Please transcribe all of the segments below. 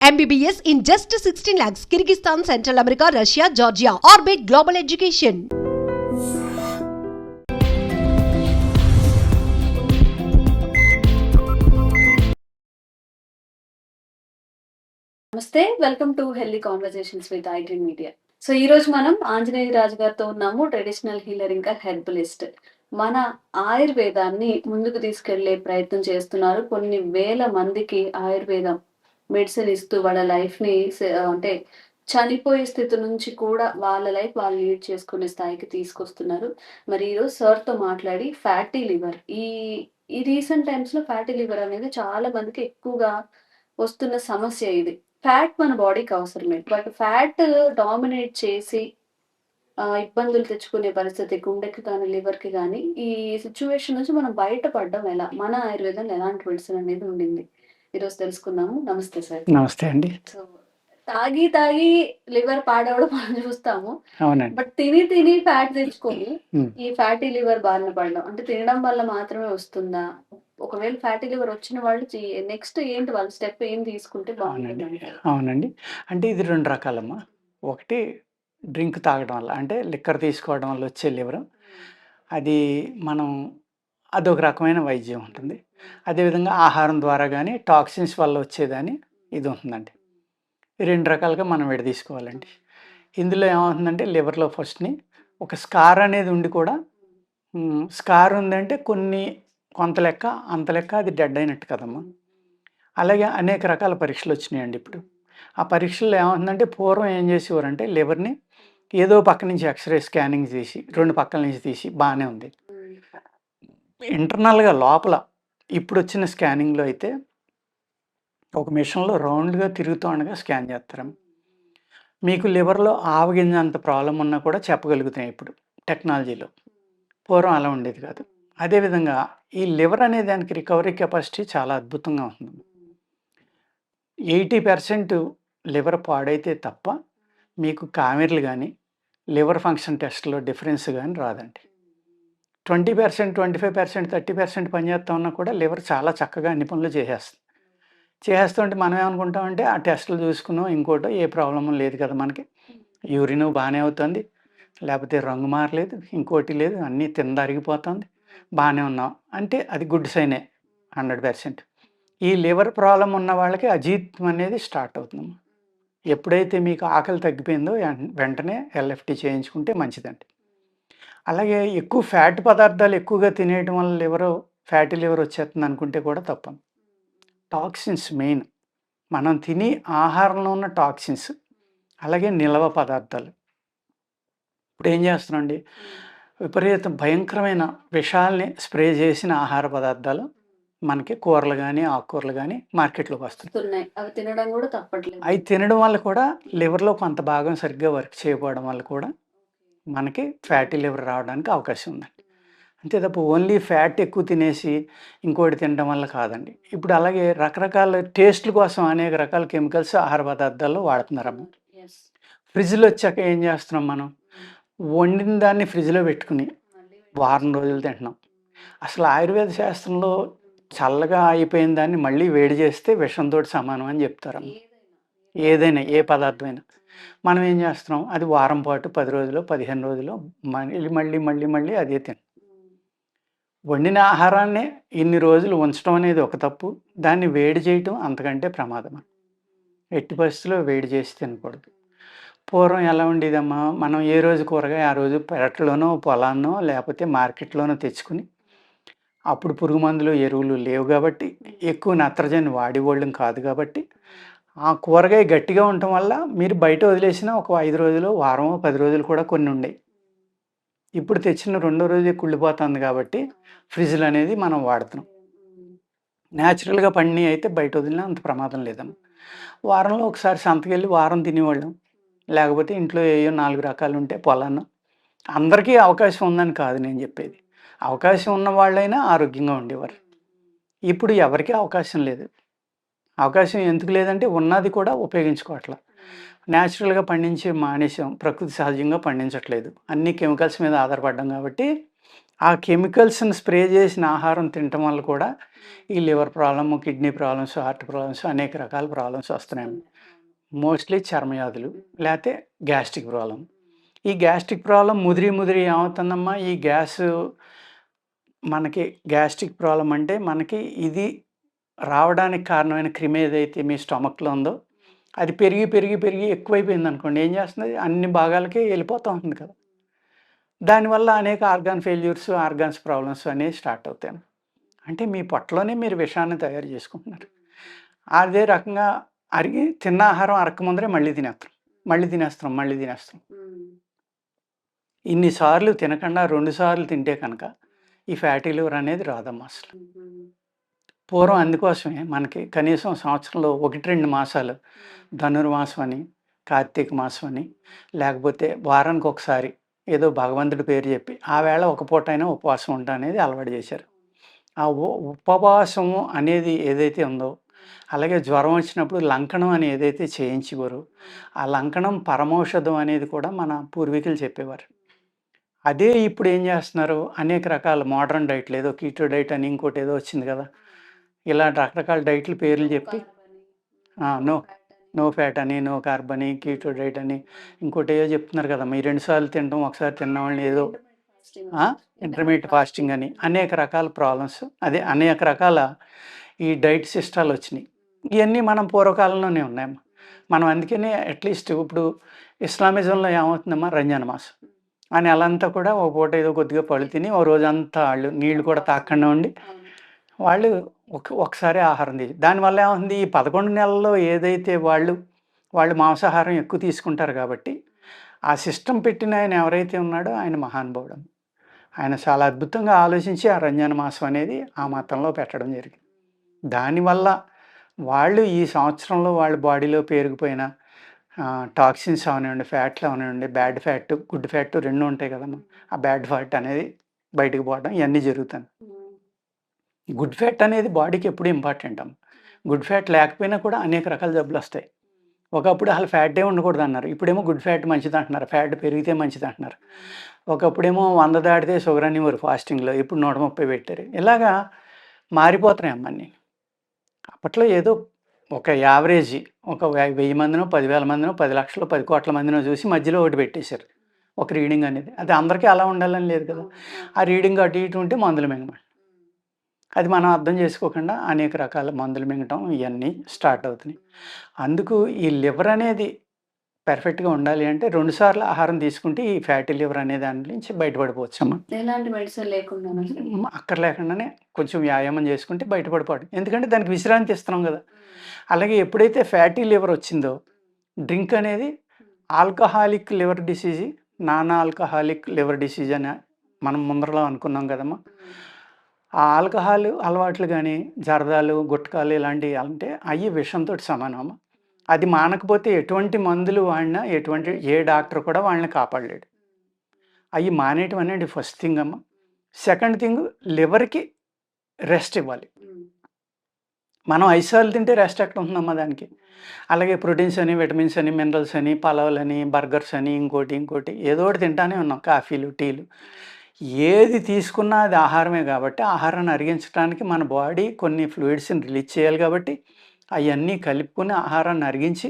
MBBS in just 16 lakhs. Kyrgyzstan, Central America, Russia, Georgia. Orbit Global Education. నమస్తే, welcome to healthy conversations with iDream media. So ఈ రోజు మనం ఆంజనేయ రాజు గారితో ఉన్నాము, traditional healer ఇంకా హెర్బలిస్ట్. మన ఆయుర్వేదాన్ని ముందుకు తీసుకెళ్లే ప్రయత్నం చేస్తున్నారు. కొన్ని వేల మందికి ఆయుర్వేదం మెడిసిన్ ఇస్తూ వాళ్ళ లైఫ్ ని అంటే చనిపోయే స్థితి నుంచి కూడా వాళ్ళ లైఫ్ వాళ్ళు లీడ్ చేసుకునే స్థాయికి తీసుకొస్తున్నారు. మరి ఈరోజు సార్ తో మాట్లాడి ఫ్యాటీ లివర్ ఈ రీసెంట్ టైమ్స్ లో ఫ్యాటీ లివర్ అనేది చాలా మందికి ఎక్కువగా వస్తున్న సమస్య ఇది. ఫ్యాట్ మన బాడీకి అవసరమే, బట్ ఫ్యాట్ డామినేట్ చేసి ఇబ్బందులు తెచ్చుకునే పరిస్థితి గుండెకి కానీ లివర్ కి కానీ, ఈ సిచ్యువేషన్ నుంచి మనం బయటపడడం ఎలా, మన ఆయుర్వేదంలో ఎలాంటి మెడిసిన్ అనేది ఉండింది, ఈరోజు తెలుసుకుందాము. నమస్తే సార్. నమస్తే అండి. సో తాగి తాగి లివర్ పాడవడం మనం చూస్తాము, అవునండి. బట్ తిని తిని ఫ్యాట్ తెచ్చుకొని ఈ ఫ్యాటీ లివర్ బారిన పడడం అంటే తినడం వల్ల మాత్రమే వస్తుందా? ఒకవేళ ఫ్యాటీ లివర్ వచ్చిన వాళ్ళు నెక్స్ట్ ఏంటి, వాళ్ళ స్టెప్ ఏం తీసుకుంటే బాగుంటుంది? అవునండి. అంటే ఇది 2 రకాలమ్మా. ఒకటి డ్రింక్ తాగడం వల్ల, అంటే లిక్కర్ తీసుకోవడం వల్ల వచ్చే లివర్, అది మనం అదొక రకమైన వైద్యం ఉంటుంది. అదేవిధంగా ఆహారం ద్వారా కానీ టాక్సిన్స్ వల్ల వచ్చేదని ఇది ఉంటుందండి. ఈ 2 రకాలుగా మనం విడదీసుకోవాలండి. ఇందులో ఏమవుతుందంటే లివర్లో ఫస్ట్ని ఒక స్కార్ అనేది ఉండి కూడా, స్కార్ ఉందంటే కొంత లెక్క అంత లెక్క అది డెడ్ అయినట్టు కదమ్మా. అలాగే అనేక రకాల పరీక్షలు వచ్చినాయండి ఇప్పుడు. ఆ పరీక్షల్లో ఏమవుతుందంటే, పూర్వం ఏం చేసేవారంటే లివర్ని ఏదో పక్క నుంచి ఎక్స్రే స్కానింగ్ తీసి 2 పక్కల నుంచి తీసి బాగానే ఉంది. ఇంటర్నల్గా లోపల ఇప్పుడు వచ్చిన స్కానింగ్లో అయితే ఒక మిషన్లో రౌండ్గా తిరుగుతూ ఉండగా స్కాన్ చేస్తారు. మీకు లివర్లో ఆవగింజ అంత ప్రాబ్లం ఉన్నా కూడా చెప్పగలుగుతాయి ఇప్పుడు టెక్నాలజీలో. పూర్వం అలా ఉండేది కాదు. అదేవిధంగా ఈ లివర్ అనే దానికి రికవరీ కెపాసిటీ చాలా అద్భుతంగా ఉంటుంది. 80% లివర్ పాడైతే తప్ప మీకు కామెర్లు కానీ లివర్ ఫంక్షన్ టెస్ట్లో డిఫరెన్స్ కానీ రాదండి. 20%, 25%, 30% పనిచేస్తా ఉన్నా కూడా లివర్ చాలా చక్కగా అన్ని పనులు చేసేస్తుంటే మనం ఏమనుకుంటామంటే ఆ టెస్టులు చూసుకున్నాం, ఇంకోటో ఏ ప్రాబ్లము లేదు కదా మనకి, యూరిన్ బాగానే అవుతుంది, లేకపోతే రంగు మారలేదు, ఇంకోటి లేదు, అన్నీ తిందరిగిపోతుంది, బాగానే ఉన్నాం అంటే అది గుడ్ సైనే 100%. ఈ లివర్ ప్రాబ్లం ఉన్న వాళ్ళకి అజీర్ణం అనేది స్టార్ట్ అవుతుంది. ఎప్పుడైతే మీకు ఆకలి తగ్గిపోయిందో వెంటనే ఎల్ఎఫ్టీ చేయించుకుంటే మంచిదండి. అలాగే ఎక్కువ ఫ్యాట్ పదార్థాలు ఎక్కువగా తినేయడం వల్ల ఫ్యాటీ లివర్ వచ్చేస్తుంది అనుకుంటే కూడా తప్పదు. టాక్సిన్స్ మెయిన్, మనం తిని ఆహారంలో ఉన్న టాక్సిన్స్, అలాగే నిల్వ పదార్థాలు. ఇప్పుడు ఏం చేస్తున్నాండి, విపరీత భయంకరమైన విషాల్ని స్ప్రే చేసిన ఆహార పదార్థాలు మనకి కూరలు కానీ ఆకుకూరలు కానీ మార్కెట్లోకి వస్తున్నాయి. అవి తినడం కూడా తప్పట్లేదు. అవి తినడం వల్ల కూడా లివర్లో కొంత భాగం సరిగ్గా వర్క్ చేయకపోవడం వల్ల కూడా మనకి ఫ్యాటీ లివర్ రావడానికి అవకాశం ఉందండి. అంతే తప్ప ఓన్లీ ఫ్యాట్ ఎక్కువ తినేసి ఇంకోటి తినడం వల్ల కాదండి. ఇప్పుడు అలాగే రకరకాల టేస్ట్ల కోసం అనేక రకాల కెమికల్స్ ఆహార పదార్థాల్లో వాడుతున్నారమ్మ. ఫ్రిడ్జ్లో వచ్చాక ఏం చేస్తున్నాం, మనం వండిన దాన్ని ఫ్రిడ్జ్లో పెట్టుకుని వారం రోజులు తింటున్నాం. అసలు ఆయుర్వేద శాస్త్రంలో చల్లగా అయిపోయిన దాన్ని మళ్ళీ వేడి చేస్తే విషంతో సమానం అని చెప్తారమ్మ. ఏదైనా ఏ పదార్థమైనా మనం ఏం చేస్తున్నాం, అది వారం పాటు 10 రోజులు 15 రోజులు మళ్ళీ అదే తిన. వండిన ఆహారాన్ని ఇన్ని రోజులు ఉంచడం అనేది ఒక తప్పు, దాన్ని వేడి చేయటం అంతకంటే ప్రమాదం. ఎట్టి పరిస్థితుల్లో వేడి చేసి తినకూడదు. పూర్వం ఎలా ఉండేదమ్మా, మనం ఏ రోజు కూరగాయ ఆ రోజు పెరట్లోనో పొలాన్నో లేకపోతే మార్కెట్లోనో తెచ్చుకుని, అప్పుడు పురుగు మందులు ఎరువులు లేవు కాబట్టి, ఎక్కువ నత్రజని వాడేవాళ్ళం కాదు కాబట్టి, ఆ కూరగాయ గట్టిగా ఉండటం వల్ల మీరు బయట వదిలేసిన ఒక 5 రోజులు, వారం, 10 రోజులు కూడా కొన్ని ఉండేవి. ఇప్పుడు తెచ్చిన 2వ రోజే కుళ్ళిపోతుంది కాబట్టి ఫ్రిడ్జ్లు అనేది మనం వాడుతున్నాం. న్యాచురల్గా పండినవి అయితే బయట వదిలినా అంత ప్రమాదం లేదమ్మా. వారంలో ఒకసారి సంతకెళ్ళి వారం తినేవాళ్ళం, లేకపోతే ఇంట్లో ఏయో 4 రకాలు ఉంటే పొలాన్ని. అందరికీ అవకాశం ఉందని కాదు నేను చెప్పేది, అవకాశం ఉన్న వాళ్ళైనా ఆరోగ్యంగా ఉండేవారు. ఇప్పుడు ఎవరికీ అవకాశం లేదు. అవకాశం ఎందుకు లేదంటే ఉన్నది కూడా ఉపయోగించుకోవట్లా. న్యాచురల్గా పండించే మానేసాం, ప్రకృతి సహజంగా పండించట్లేదు, అన్ని కెమికల్స్ మీద ఆధారపడ్డాం కాబట్టి ఆ కెమికల్స్‌ని స్ప్రే చేసిన ఆహారం తినటం వల్ల కూడా ఈ liver problem, kidney problems, heart problems అనేక రకాల ప్రాబ్లమ్స్ వస్తున్నాయండి. మోస్ట్‌లీ చర్మవ్యాధులు లేతే గ్యాస్ట్రిక్ ప్రాబ్లమ్. ఈ గ్యాస్ట్రిక్ ప్రాబ్లమ్ ముదిరి ఏమవుతుందమ్మా ఈ మనకి గ్యాస్ట్రిక్ ప్రాబ్లమ్ అంటే మనకి ఇది రావడానికి కారణమైన క్రిమి ఏదైతే మీ స్టమక్‌లో ఉందో అది పెరిగి ఎక్కువైపోయిందనుకోండి ఏం చేస్తుంది అన్ని భాగాలకి వెళ్ళిపోతూ ఉంటుంది కదా! దానివల్ల అనేక ఆర్గాన్ ఫెయిల్యూర్స్, ఆర్గాన్స్ ప్రాబ్లమ్స్ అనేవి స్టార్ట్ అవుతాయి. అంటే మీ పొట్టలోనే మీరు విషాన్ని తయారు చేసుకుంటున్నారు. అదే రకంగా తిన్న ఆహారం అరక్కముందరే మళ్ళీ తినేస్తాం. ఇన్ని సార్లు తినకుండా 2 సార్లు తింటే కనుక ఈ ఫ్యాటీ లివర్ అనేది రాదమ్మా అసలు. పూర్వం అందుకోసమే మనకి కనీసం సంవత్సరంలో 1, 2 మాసాలు ధనుర్మాసం అని, కార్తీక మాసం అని, లేకపోతే వారానికి ఒకసారి ఏదో భగవంతుడి పేరు చెప్పి ఆ వేళ ఒక పూటైనా ఉపవాసం ఉండడం అనేది అలవాటు చేశారు. ఆ ఉపవాసము అనేది ఏదైతే ఉందో అలాగే జ్వరం వచ్చినప్పుడు లంకణం అని ఏదైతే చేయించేవారో ఆ లంకణం పరమౌషధం అనేది కూడా మన పూర్వీకులు చెప్పేవారు. అదే ఇప్పుడు ఏం చేస్తున్నారు అనేక రకాల మోడర్న్ డైట్లు ఏదో కీటో డైట్ అని ఇంకోటి ఏదో వచ్చింది కదా! ఇలా రకరకాల డైట్ల పేర్లు చెప్పి నో ఫ్యాట్ అని, నో కార్బ్ అని, కీటో డైట్ అని ఇంకోటి ఏదో చెప్తున్నారు కదమ్మా! ఈ 2 సార్లు తినడం, ఒకసారి తిన్న వాళ్ళని ఏదో ఇంటర్మీడియట్ ఫాస్టింగ్ అని అనేక రకాల ప్రాబ్లమ్స్ అనేక రకాల ఈ డైట్ సిస్టాలు వచ్చినాయి. ఇవన్నీ మనం పూర్వకాలంలోనే ఉన్నాయమ్మా. మనం అందుకనే అట్లీస్ట్ ఇప్పుడు ఇస్లామిజంలో ఏమవుతుందమ్మా రంజాన్ మాసం ఆ నెలంతా కూడా ఒక పూట ఏదో కొద్దిగా పళ్ళు తిని ఓ రోజంతా వాళ్ళు నీళ్ళు కూడా తాగకుండా ఉండి వాళ్ళు ఒకసారి ఆహారం దానివల్ల ఏమవుతుంది ఈ 11 నెలల్లో ఏదైతే వాళ్ళు మాంసాహారం ఎక్కువ తీసుకుంటారు కాబట్టి ఆ సిస్టమ్ పెట్టిన ఆయన ఎవరైతే ఉన్నాడో ఆయన మహానుభావుడు. ఆయన చాలా అద్భుతంగా ఆలోచించి ఆ రంజాన్ మాసం అనేది ఆ మతంలో పెట్టడం జరిగింది. దానివల్ల వాళ్ళు ఈ సంవత్సరంలో వాళ్ళ బాడీలో పేరుకుపోయిన టాక్సిన్స్ అవనివ్వండి, ఫ్యాట్లు అవనివ్వండి, బ్యాడ్ ఫ్యాట్, గుడ్ ఫ్యాట్ 2 ఉంటాయి కదమ్మా! ఆ బ్యాడ్ ఫ్యాట్ అనేది బయటకు పోవడం ఇవన్నీ జరుగుతాయి. గుడ్ ఫ్యాట్ అనేది బాడీకి ఎప్పుడు ఇంపార్టెంట్ అమ్మ. గుడ్ ఫ్యాట్ లేకపోయినా కూడా అనేక రకాల జబ్బులు వస్తాయి. ఒకప్పుడు అసలు ఫ్యాటే ఉండకూడదు అన్నారు. ఇప్పుడేమో గుడ్ ఫ్యాట్ మంచిది అంటున్నారు. ఫ్యాట్ పెరిగితే మంచిది అంటున్నారు. ఒకప్పుడేమో 100 దాటితే షుగర్ అనేవారు ఫాస్టింగ్‌లో. ఇప్పుడు 130 పెట్టారు. ఇలాగా మారిపోతున్నాయి అమ్మ అన్నీ. అప్పట్లో ఏదో ఒక యావరేజీ ఒక 1000 మందినో, 10,000 మందినో, 10 లక్షలు, 10 కోట్ల మందినో చూసి మధ్యలో ఒకటి పెట్టేశారు. ఒక రీడింగ్ అనేది. అది అందరికీ అలా ఉండాలని లేదు కదా! ఆ రీడింగ్ అటు ఇటు ఉంటే మందులు మింగమంటారు. అది మనం అర్థం చేసుకోకుండా అనేక రకాల మందులు మింగటం ఇవన్నీ స్టార్ట్ అవుతున్నాయి. అందుకు ఈ లివర్ అనేది పర్ఫెక్ట్‌గా ఉండాలి అంటే 2 సార్లు ఆహారం తీసుకుంటే ఈ ఫ్యాటీ లివర్ అనే దాని నుంచి బయటపడిపోవచ్చమ్మా. ఎలాంటి మెడిసిన్ లేకుండానా? అక్కర్లేకుండానే కొంచెం వ్యాయామం చేసుకుంటే బయటపడిపోవడం. ఎందుకంటే దానికి విశ్రాంతి ఇస్తున్నాం కదా! అలాగే ఎప్పుడైతే ఫ్యాటీ లివర్ వచ్చిందో డ్రింక్ అనేది alcoholic liver disease, non alcoholic liver disease అని మనం ముందరలో అనుకున్నాం కదమ్మా! ఆ ఆల్కహాల్ అలవాట్లు గానీ, జర్దాలు, గుట్కాలు ఇలాంటివి అంటే అయి విషంతోటి సమానం. అది మానకపోతే ఎటువంటి మందులు వాడినా ఏ డాక్టర్ కూడా వాళ్ళని కాపాడలేడు. అయి మానేయటం అనేది ఫస్ట్ థింగ్ అమ్మ. సెకండ్ థింగ్ లివర్‌కి రెస్ట్ ఇవ్వాలి. మనం 5 సార్లు తింటే రెస్ట్ ఎక్కడ ఉంటుందమ్మా దానికి. అలాగే ప్రోటీన్స్ అని, విటమిన్స్ అని, మినరల్స్ అని, పలావులని, బర్గర్స్ అని ఇంకోటి ఏదో ఒకటి తింటానే ఉన్నాం. కాఫీలు, టీలు. ఏది తీసుకున్నా అది ఆహారమే కాబట్టి ఆహారాన్ని అరిగించడానికి మన బాడీ కొన్ని ఫ్లూయిడ్స్‌ని రిలీజ్ చేయాలి కాబట్టి అవన్నీ కలుపుకొని ఆహారాన్ని అరిగించి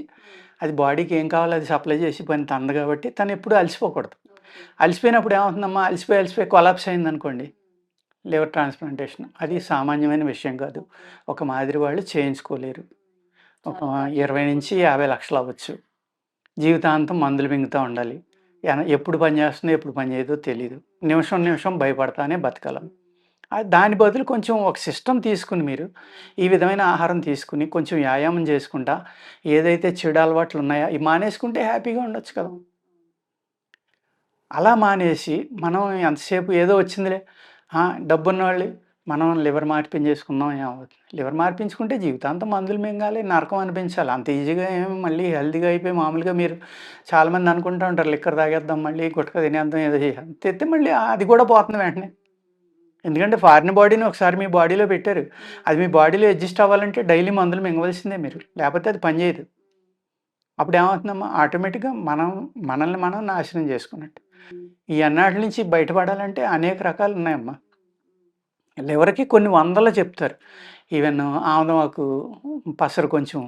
అది బాడీకి ఏం కావాలో అది సప్లై చేసి పని తనది కాబట్టి తను ఎప్పుడూ అలసిపోకూడదు. అలసిపోయినప్పుడు ఏమవుతుందమ్మా అలసిపోయి కొలాప్స్ అయిందనుకోండి లివర్ ట్రాన్స్‌ప్లాంటేషన్ అది సామాన్యమైన విషయం కాదు. ఒక మాదిరి వాళ్ళు చేయించుకోలేరు. ఒక 20-50 లక్షలు అవ్వచ్చు. జీవితాంతం మందులు మింగుతూ ఉండాలి. ఎప్పుడు పని చేస్తుందో ఎప్పుడు పని చేయదో తెలీదు. నిమిషం భయపడతానే బతకాలం. దాని బదులు కొంచెం ఒక సిస్టమ్ తీసుకుని మీరు ఈ విధమైన ఆహారం తీసుకుని కొంచెం వ్యాయామం చేసుకుంటా ఏదైతే చెడు అలవాట్లు ఉన్నాయో ఇవి మానేసుకుంటే హ్యాపీగా ఉండొచ్చు కదా! అలా మానేసి మనం ఎంతసేపు ఏదో వచ్చిందిలే డబ్బున్నవాళ్ళు మనం లివర్ మార్పించేసుకుందాం ఏమవుతుంది. లివర్ మార్పించుకుంటే జీవితాంతం మందులు మింగాలి, నరకం అనిపించాలి. అంత ఈజీగా ఏమి మళ్ళీ హెల్తీగా అయిపోయి మామూలుగా మీరు చాలామంది అనుకుంటూ ఉంటారు లిక్కర్ తాగేద్దాం మళ్ళీ గుట్కా తినేద్దాం ఏదో చేయాలి. తెస్తే మళ్ళీ అది కూడా పోతుంది వెంటనే. ఎందుకంటే ఫారిన్ బాడీని ఒకసారి మీ బాడీలో పెట్టారు. అది మీ బాడీలో అడ్జస్ట్ అవ్వాలంటే డైలీ మందులు మింగవలసిందే మీరు. లేకపోతే అది పనిచేయదు. అప్పుడు ఏమవుతుందమ్మా ఆటోమేటిక్‌గా మనల్ని మనం నాశనం చేసుకున్నట్టు. ఈ అన్నాటి నుంచి బయటపడాలంటే అనేక రకాలు ఉన్నాయమ్మా. లివర్‌కి కొన్ని వందలు చెప్తారు. ఈవెన్ ఆముదమాకు పసరు కొంచెం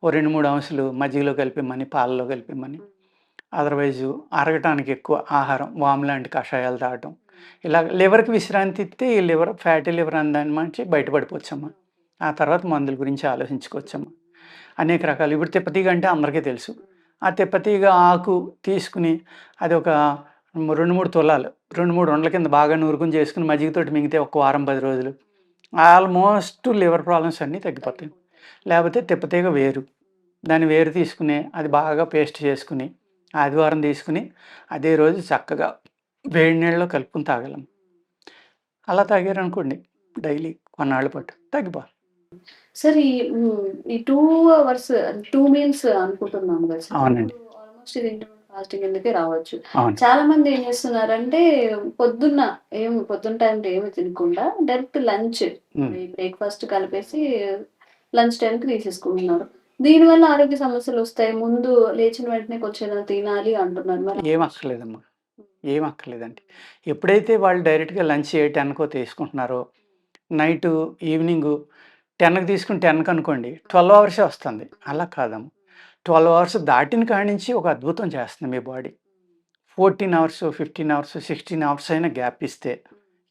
ఓ 2, 3 అంశులు మజ్జిగలో కలిపిమ్మని, పాలలో కలిపిమ్మని. అదర్‌వైజు అరగటానికి ఎక్కువ ఆహారం, వాము లాంటి కషాయాలు తాగటం. ఇలా లివర్‌కి విశ్రాంతి ఇస్తే ఈ లివర్ ఫ్యాటీ లివర్ అనే దాని నుంచి బయటపడిపోవచ్చమ్మా. ఆ తర్వాత మందుల గురించి ఆలోచించుకోవచ్చమ్మా. అనేక రకాలు. ఇప్పుడు తిప్పతీగ అంటే అందరికీ తెలుసు. ఆ తిప్పతీగ ఆకు తీసుకుని అది ఒక 2, 3 తులాలు 2, 3 ఉండల కింద బాగా నూరుకుని చేసుకుని మజ్జిగతోటి మింగితే ఒక వారం 10 రోజులు ఆల్మోస్ట్ లివర్ ప్రాబ్లమ్స్ అన్నీ తగ్గిపోతాయి. లేకపోతే తిప్పతీగ వేరు, దాని వేరు తీసుకుని అది బాగా పేస్ట్ చేసుకుని ఆదివారం తీసుకుని అదే రోజు చక్కగా వేడి నీళ్ళలో కలుపుకొని తాగలం. అలా తాగారనుకోండి డైలీ కొన్నాళ్ళ పాటు తగ్గిపోవాలి. సార్ ఈ 2 అవర్స్ 2 మీల్స్ అనుకుంటున్నాం కదా సార్. అవునండి. ఆల్మోస్ట్ ఇది ఇంటర్మీడియట్ ఫాస్టింగ్ కిందకే రావచ్చు. అవును. చాలా మంది ఏం చేస్తున్నారంటే పొద్దున్న టైంలో ఏమి తినకుండా డైరెక్ట్ లంచ్ ఉమ్. బ్రేక్ఫాస్ట్ కలిపేసి లంచ్ టైంకి తీసేసుకుంటున్నారు. దీనివల్ల ఆరోగ్య సమస్యలు వస్తాయి. ముందు లేచిన వెంటనే కొంచెం ఏదైనా తినాలి అంటున్నారు. మరి ఏం అక్కర్లేదమ్మా, ఏం అక్కర్లేదండి. ఎప్పుడైతే వాళ్ళు డైరెక్ట్గా లంచ్ 10కో తీసుకుంటున్నారో నైటు ఈవినింగు 10కి తీసుకుని 10కి అనుకోండి 12 అవర్సే వస్తుంది. అలా కాదమ్మా, 12 అవర్స్ దాటిన కాడి నుంచి ఒక అద్భుతం చేస్తుంది మీ బాడీ. 14 అవర్స్ 15 అవర్స్ 16 అవర్స్ అయినా గ్యాప్ ఇస్తే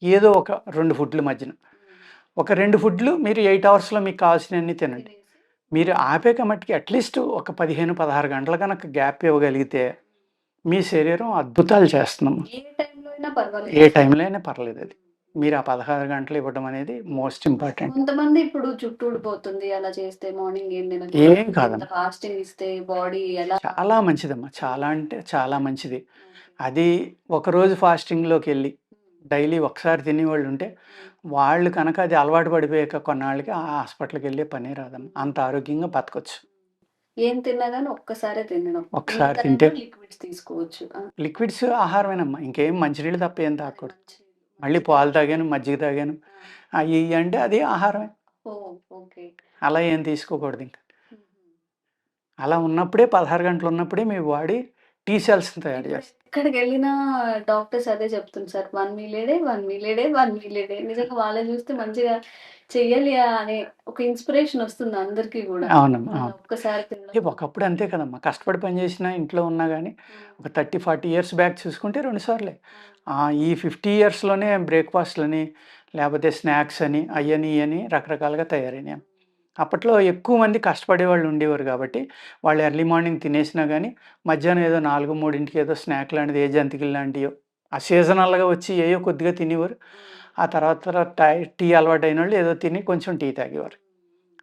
ఏదో ఒక 2 ఫుడ్ల మధ్యన ఒక 2 ఫుడ్లు మీరు 8 అవర్స్లో మీకు కావాల్సినవన్నీ తినండి. మీరు ఆపేక మట్టుకి అట్లీస్ట్ ఒక 15-16 గంటల కనుక గ్యాప్ ఇవ్వగలిగితే మీ శరీరం అద్భుతాలు చేస్తుందమ్మా. ఏ టైంలో అయినా పర్వాలేదు. ఏ టైంలో అయినా పర్లేదు. అది మీరు ఆ 16 గంటలు ఇవ్వడం అనేది మోస్ట్ ఇంపార్టెంట్. కొంతమంది ఇప్పుడు జుట్టు ఊడిపోతుంది అలా చేస్తే, మార్నింగ్ ఏం ఏం కాదమ్మా, ఫాస్టింగ్ ఇస్తే బాడీ ఎలా? చాలా మంచిదమ్మా, చాలా అంటే చాలా మంచిది. అది ఒకరోజు ఫాస్టింగ్లోకి వెళ్ళి డైలీ ఒకసారి తినేవాళ్ళు ఉంటే వాళ్ళు కనుక అది అలవాటు పడిపోయాక కొన్నాళ్ళకి ఆ హాస్పిటల్కి వెళ్ళే పనే రాదమ్మా. అంత ఆరోగ్యంగా బతకొచ్చు. ఏం తిన్నా గానీ ఒక్కసారే తినడం. ఒకసారి తింటే లిక్విడ్స్ తీసుకోవచ్చు. లిక్విడ్స్ ఆహారమేనమ్మా, ఇంకేం మంచినీళ్ళు తప్ప ఏం తాగకూడదు. మళ్ళీ పాలు తాగాను, మజ్జిగ తాగాను అవి అంటే అది ఆహారమే. ఓకే. అలా ఏం తీసుకోకూడదు. ఇంకా అలా ఉన్నప్పుడే 16 గంటలు ఉన్నప్పుడే మీ బాడీ టీ సెల్స్ని తయారు చేస్తుంది. ఎక్కడికి వెళ్ళినా డాక్టర్స్ అదే చెప్తుంది సార్, 1 మీల్ ఏ డే, 1 మీల్ ఏ డే, 1 మీల్ ఏ డే. నిజంగా వాళ్ళని చూస్తే మంచిగా చెయ్యాలి అనే ఒక ఇన్స్పిరేషన్ వస్తుంది అందరికీ కూడా. అవునమ్మా, అవును. ఒక్కసారి తినడం. ఒకప్పుడు అంతే కదమ్మా, కష్టపడి పని చేసినా ఇంట్లో ఉన్నా కానీ ఒక 30-40 ఇయర్స్ బ్యాక్ చూసుకుంటే 2 సార్లే. ఈ 50 ఇయర్స్లోనే బ్రేక్ఫాస్ట్లని లేకపోతే స్నాక్స్ అని అయ్యని ఇయని రకరకాలుగా తయారైనాయి. అప్పట్లో ఎక్కువ మంది కష్టపడేవాళ్ళు ఉండేవారు కాబట్టి వాళ్ళు ఎర్లీ మార్నింగ్ తినేసినా కానీ మధ్యాహ్నం ఏదో 4-3కి ఏదో స్నాక్ లాంటిది, ఏ జంతికలు లాంటివో ఆ సీజనల్గా వచ్చి ఏయో కొద్దిగా తినేవారు. ఆ తర్వాత టీ అలవాటు అయిన వాళ్ళు ఏదో తిని కొంచెం టీ తాగేవారు.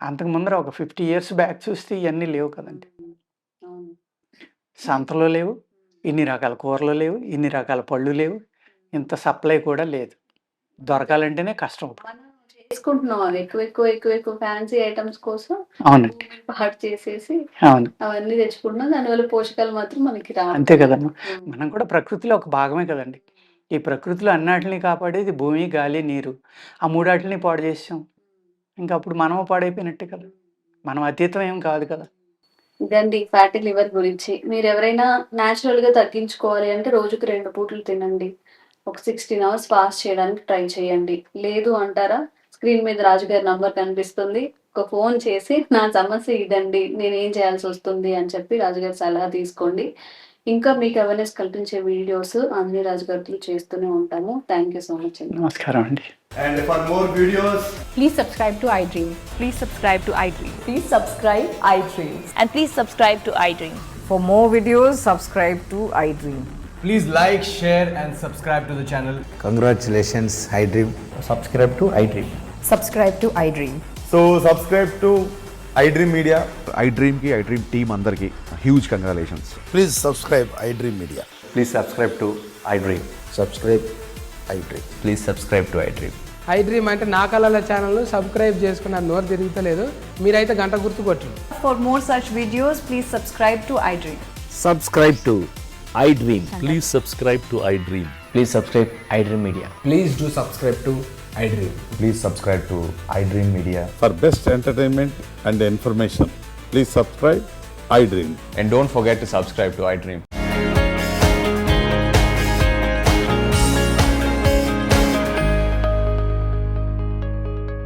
అంతకు ముందర ఒక 50 ఇయర్స్ బ్యాక్ చూస్తే ఇవన్నీ లేవు కదండి. అవును. సంతలో లేవు, ఇన్ని రకాల కూరలు లేవు, ఇన్ని రకాల పళ్ళు లేవు, ఇంత సప్లై కూడా లేదు. దొరకాలంటేనే కష్టం ఇప్పుడు. మనం చేసుకుంటున్నాం అవి ఎక్కువ ఫ్యాన్సీ ఐటమ్స్ కోసం అవునండి, పాడు చేసేసి అవును. అవన్నీ తెచ్చుకుంటున్నాం. దానివల్ల పోషకాలు మాత్రం మనకి రావు. అంతే కదమ్మా, మనం కూడా ప్రకృతిలో ఒక భాగమే కదండి. ఈ ప్రకృతిలో అన్నిటిని కాపాడేది భూమి, గాలి, నీరు. ఆ మూడాటిని పాడు చేసాం, ఇంకా అప్పుడు మనము పాడైపోయినట్టే కదా. మనం అతీతం ఏం కాదు కదా. ఇదండి ఫ్యాటీ లివర్ గురించి. మీరు ఎవరైనా న్యాచురల్ గా తగ్గించుకోవాలి అంటే రోజుకి 2 పూటలు తినండి. ఒక 16 అవర్స్ ఫాస్ట్ చేయడానికి ట్రై చేయండి. లేదు అంటారా, స్క్రీన్ మీద రాజుగారి నంబర్ కనిపిస్తుంది, ఒక ఫోన్ చేసి నా సమస్య ఇదండి, నేను ఏం చేయాల్సి వస్తుంది అని చెప్పి రాజుగారి సలహా తీసుకోండి. ఇంకా మీకు అవేర్నెస్ కల్పించే వీడియోస్ అన్ని రాజుగారితో చేస్తూనే ఉంటాము. థ్యాంక్ యూ సో మచ్ అండి. నమస్కారం అండి. And for more videos, Please subscribe to iDream. Please subscribe to iDream. Please subscribe iDream. And please subscribe to iDream. For more videos, subscribe to iDream. please like, share and subscribe to the channel. Congratulations, iDream. Subscribe to iDream. Subscribe to iDream. So subscribe to iDream Media. iDream team andarki huge congratulations. Please subscribe iDream Media. Please subscribe to iDream. Subscribe iDream. Please subscribe to iDream. iDream అంటే నా కళల ఛానల్ను subscribe చేసుకున్న నోరు తిరుగుతలేదు, మీరైతే గంట గుర్తు కొట్టండి. For more such videos, please subscribe to iDream. Subscribe to iDream. Please subscribe to iDream. Please subscribe iDream Media. Please do subscribe to iDream. Please subscribe to iDream Media. For best entertainment and information, please subscribe iDream. And don't forget to subscribe to iDream.